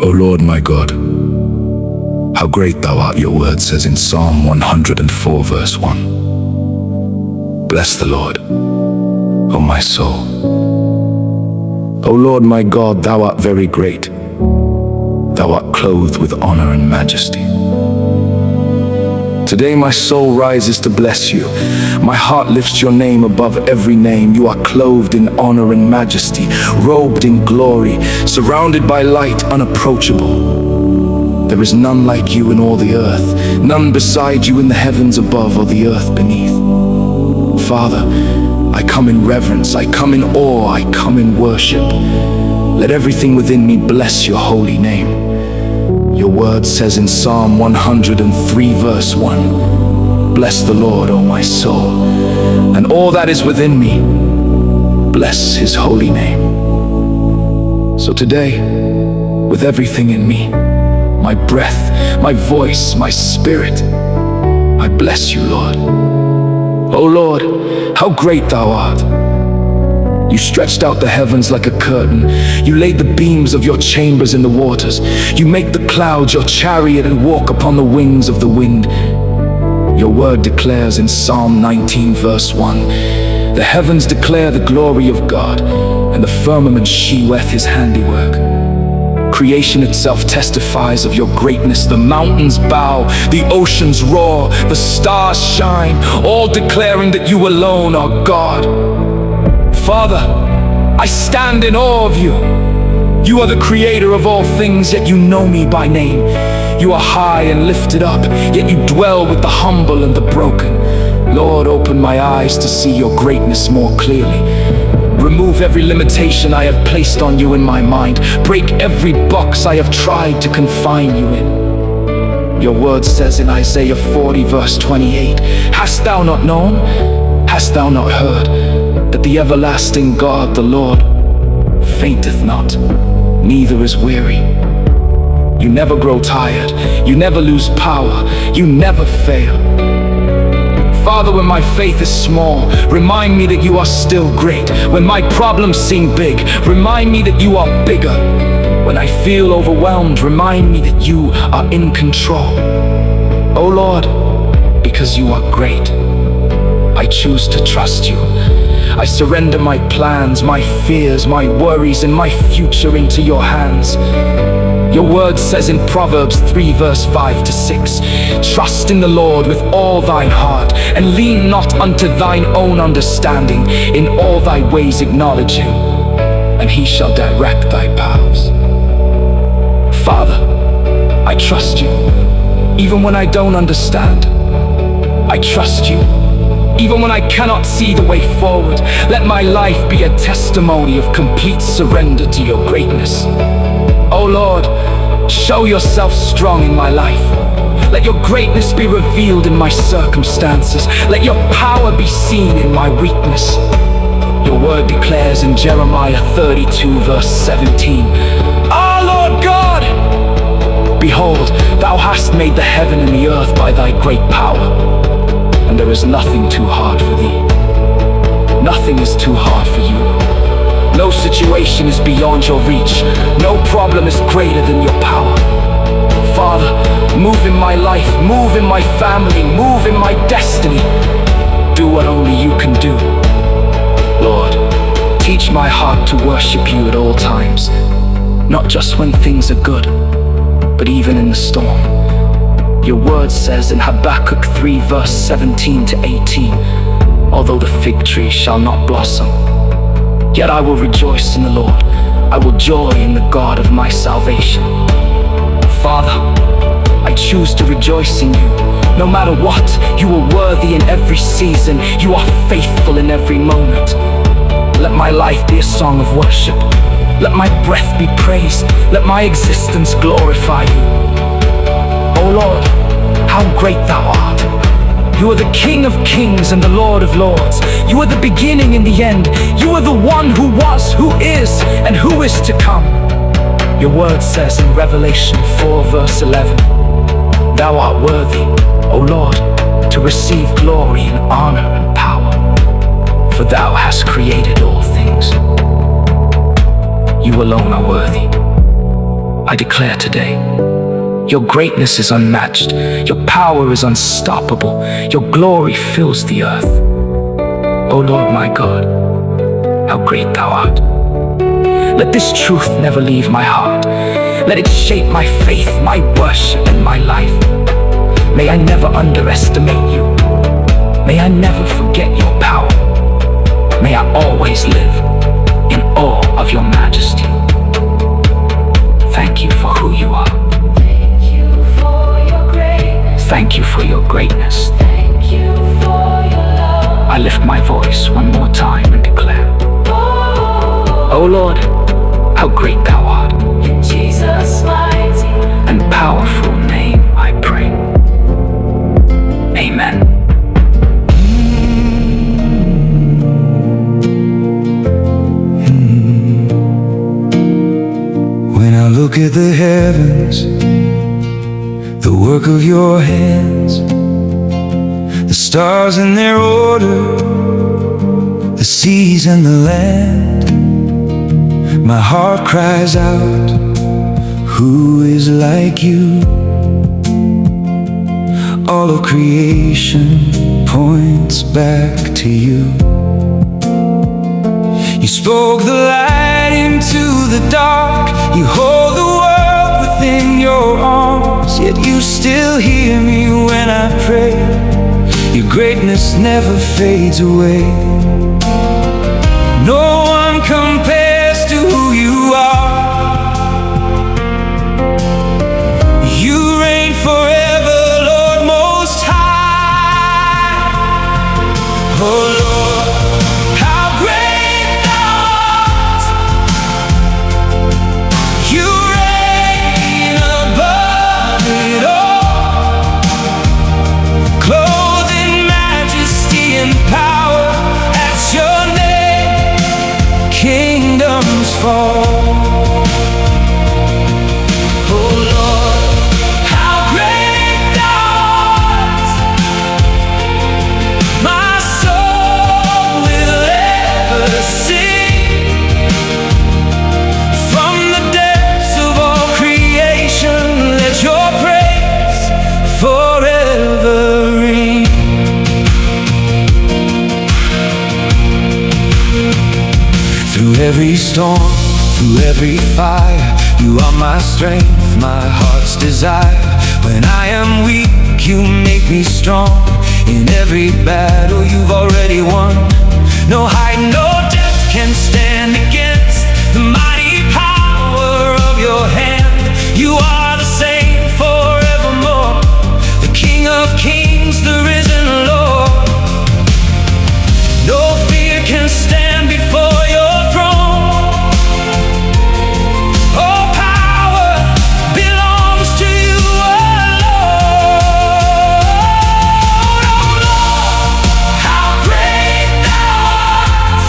O Lord my God, how great thou art, your word says in Psalm 104 verse 1. Bless the Lord, O my soul. O Lord my God, thou art very great. Thou art clothed with honor and majesty. Today my soul rises to bless you. My heart lifts your name above every name. You are clothed in honor and majesty, robed in glory, surrounded by light unapproachable. There is none like you in all the earth, none beside you in the heavens above or the earth beneath. Father, I come in reverence, I come in awe, I come in worship. Let everything within me bless your holy name. Your word says in Psalm 103 verse 1, bless the Lord, O my soul, and all that is within me, bless his holy name. So today, with everything in me, my breath, my voice, my spirit, I bless you, Lord. O Lord, how great thou art. You stretched out the heavens like a curtain. You laid the beams of your chambers in the waters. You make the clouds your chariot and walk upon the wings of the wind. Your word declares in Psalm 19 verse 1, the heavens declare the glory of God, and the firmament sheweth his handiwork. Creation itself testifies of your greatness. The mountains bow, the oceans roar, the stars shine, all declaring that you alone are God. Father, I stand in awe of you. You are the creator of all things, yet you know me by name. You are high and lifted up, yet you dwell with the humble and the broken. Lord, open my eyes to see your greatness more clearly. Remove every limitation I have placed on you in my mind. Break every box I have tried to confine you in. Your word says in Isaiah 40 verse 28, hast thou not known? Hast thou not heard? That the everlasting God, the Lord, fainteth not, neither is weary. You never grow tired, you never lose power, you never fail. Father, when my faith is small, remind me that you are still great. When my problems seem big, remind me that you are bigger. When I feel overwhelmed, remind me that you are in control. Oh Lord, because you are great, I choose to trust you. I surrender my plans, my fears, my worries, and my future into your hands. Your word says in Proverbs 3 verse 5 to 6, trust in the Lord with all thine heart, and lean not unto thine own understanding. In all thy ways acknowledge him, and he shall direct thy paths. Father, I trust you, even when I don't understand. I trust you, even when I cannot see the way forward. Let my life be a testimony of complete surrender to your greatness. Oh Lord, show yourself strong in my life. Let your greatness be revealed in my circumstances. Let your power be seen in my weakness. Your word declares in Jeremiah 32 verse 17, Ah, Lord God, behold, thou hast made the heaven and the earth by thy great power, and there is nothing too hard for thee. Nothing is too hard for you. No situation is beyond your reach. No problem is greater than your power. Father, move in my life, move in my family, move in my destiny. Do what only you can do. Lord, teach my heart to worship you at all times, not just when things are good, but even in the storm. Your word says in Habakkuk 3 verse 17 to 18, although the fig tree shall not blossom, yet I will rejoice in the Lord. I will joy in the God of my salvation. Father, I choose to rejoice in you. No matter what, you are worthy in every season. You are faithful in every moment. Let my life be a song of worship. Let my breath be praised. Let my existence glorify you. Oh Lord, how great thou art. You are the King of kings and the Lord of lords. You are the beginning and the end. You are the one who was, who is, and who is to come. Your word says in Revelation 4 verse 11, thou art worthy, O Lord, to receive glory and honor and power, for thou hast created all things. You alone are worthy. I declare today, your greatness is unmatched, your power is unstoppable, your glory fills the earth. O Lord my God, how great thou art. Let this truth never leave my heart. Let it shape my faith, my worship, and my life. May I never underestimate you. May I never forget your power. May I always live in awe of your majesty. Thank you for who you are. Thank you for your greatness. Thank you for your greatness. Thank you for your love. I lift my voice one more time and declare, O Lord, how great thou art. In Jesus' mighty and powerful name I pray. Amen. When I look at the heavens, the work of your hands, the stars in their order, the seas and the land, my heart cries out, who is like you? All of creation points back to you. You spoke the light into the dark. You hold the world within your arms. Yet you still hear me when I pray. Your greatness never fades away. No one compares to who you are. You reign forever, Lord Most High. Oh Lord, how great thou art. You reign above it all, clothed in majesty and power. At your name, kingdoms fall. Oh Lord, how great thou art. My soul will ever sing. From the depths of all creation, let your praise forever ring. Through every storm, through every fire, you are my strength, my heart's desire. When I am weak, you make me strong. In every battle you've already won. No height, no depth can stand against the mighty power of your hand. You are the same forevermore, the King of kings, the risen Lord. No fear can stand before your throne. All power belongs to you alone. Oh Lord, how great thou art.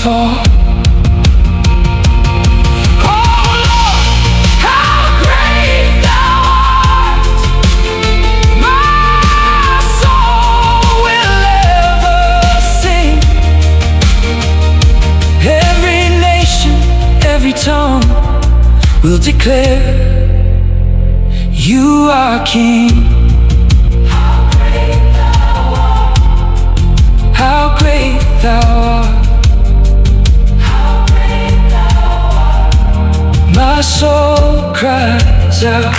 fall. Oh Lord, how great thou art. My soul will ever sing. Every nation, every tongue will declare you are King. How great thou art. How great thou art. How great thou art. My soul cries out.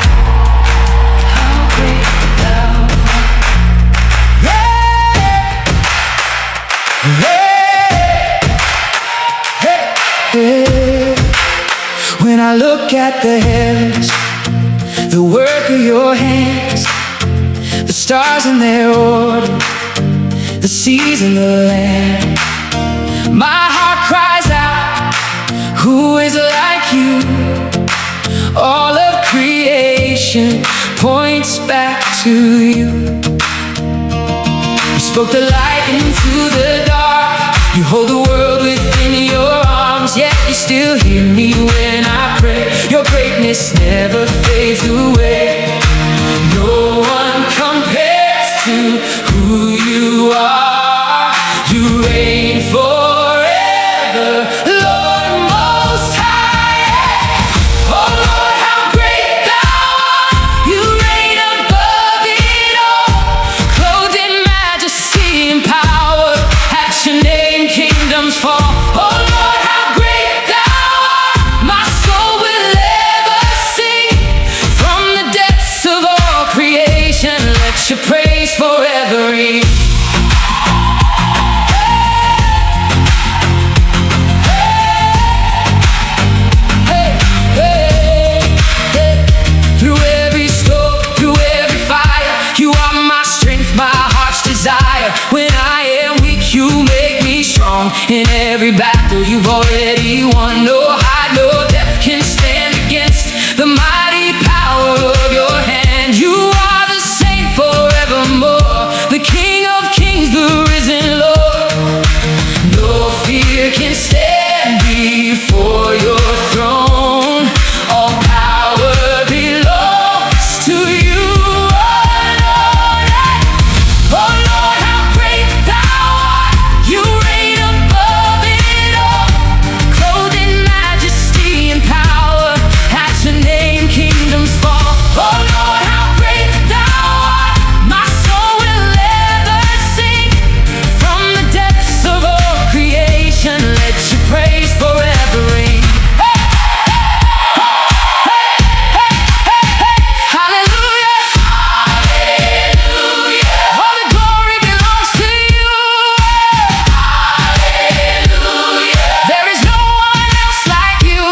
How great thou art. Hey. When I look at the heavens, the work of your hands, the stars in their order, the seas and the land, my heart cries out, who is like you? All of creation points back to you. You spoke the light into the dark. You hold the world within your arms, yet you still hear me when I pray. Your greatness never fades away. No one compares to who you are. You reign forever, Lord Most High. Oh Lord, how great thou art. You reign above it all, clothed in majesty and power. At your name kingdoms fall. Oh Lord, how great thou art. My soul will ever sing. From the depths of all creation, let your praise forever ring. Through every storm, through every fire, you are my strength, my heart's desire. When I am weak, you make me strong. In every battle you've already won. No height, no depth can stand against the mighty power of your hand. You are the same forevermore, the King of kings, the risen Lord. No fear can stand before your throne. All power belongs to you alone. Oh Lord, how great thou art. You reign above it all, clothed in majesty and power. At your name kingdoms fall. Oh Lord, how great thou art. My soul will ever sing. From the depths of all creation, let your praise forever ring. Hallelujah. Hallelujah. All the glory belongs to you. Hallelujah. There is no one else like you.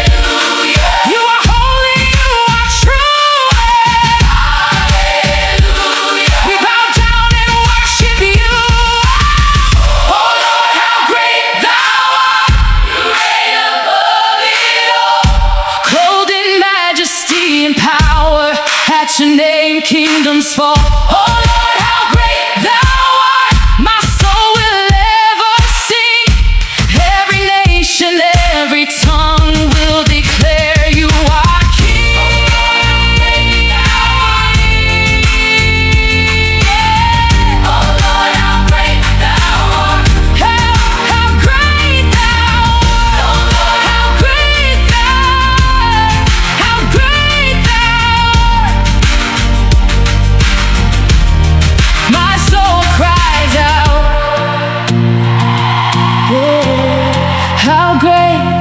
Hallelujah. You are holy, you are true. Hallelujah. We bow down and worship you. Oh Lord, how great thou art. You reign above it all, clothed in majesty and power. At your name kingdoms fall. Oh Lord, how great thou art. My soul will ever sing. Every nation, every tongue will declare you are King. Oh Lord, how great thou art. How great thou art. Oh Lord, how great thou art. How great thou art. My soul cries out. Oh, how great